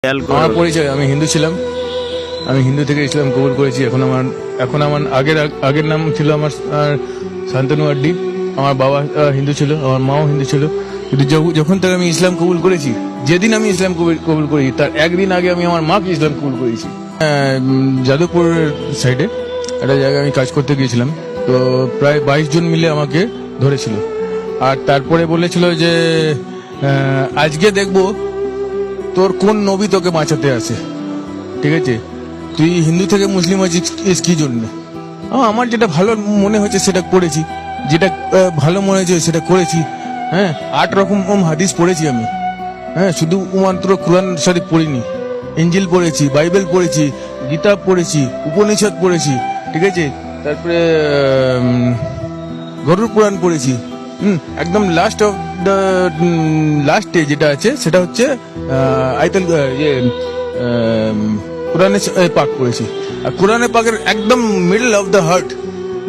আমার পরিচয়, আমি হিন্দু ছিলাম। আমি হিন্দু থেকে ইসলাম কবুল করেছি। এখন আমার আগের নাম ছিল আমার শান্তনু আড্ডি। আমার বাবা হিন্দু ছিল, আমার মাও হিন্দু ছিল। কিন্তু যখন থেকে আমি ইসলাম কবুল করেছি, যেদিন আমি ইসলাম কবুল করেছি তার একদিন আগে আমি আমার মাকে ইসলাম কবুল করেছি। যাদবপুর সাইডে একটা জায়গায় আমি কাজ করতে গিয়েছিলাম। তো প্রায় 22 জন মিলে আমাকে ধরেছিল। আর তারপরে বলেছিল যে আজকে দেখবো তোর কোন নবী তোকে বাঁচাতে আছে। ঠিক আছে, তুই হিন্দু থেকে মুসলিম হয়েছিস কি জন্য? আমার যেটা ভালো মনে হয়েছে সেটা করেছি, যেটা ভালো মনে হয়েছে সেটা করেছি। হ্যাঁ, 8 রকম হাদিস পড়েছি আমি। হ্যাঁ, শুধু মাত্র কোরআন শরীফ পড়িনি, ইঞ্জিল পড়েছি, বাইবেল পড়েছি, গীতা পড়েছি, উপনিষদ পড়েছি। ঠিক আছে, তারপরে গরুর পুরাণ পড়েছি। একদম লাস্টে যেটা আছে সেটা হচ্ছে আইতাল কোরআনে পাক পড়েছি। আর কোরআনে পাকের একদম মিডল অফ দ্য হার্ট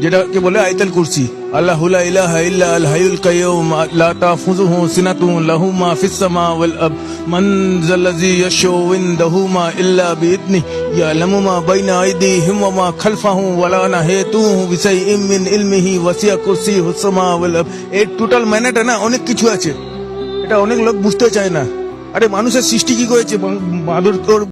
যেটাকে বলে আইতাল কুরসি, আল্লাহু লা ইলাহা ইল্লা আল হাইয়ুল কাইয়্যুম লা তাখুযুহু সিনাতুন লাহু মা ফিস সামা ওয়াল আরদ মান যাল্লাযী ইয়াশাউ ইনদাহু মা ইল্লা বিইذনিহি ইয়ালামু মা বাইনা আইদিহিম ওয়া মা খালফাহুম ওয়া লা নাহিতুহু বিশাইইন মিন ইলমিহি ওয়াসিয়া কুরসিয়ুহুস সামা ওয়াল আরদ। এই টোটাল মানেটা না অনেক কিছু আছে, এটা অনেক লোক বুঝতে চায় না। আরে মানুষের সৃষ্টি কি করেছে? বাঁদর তোর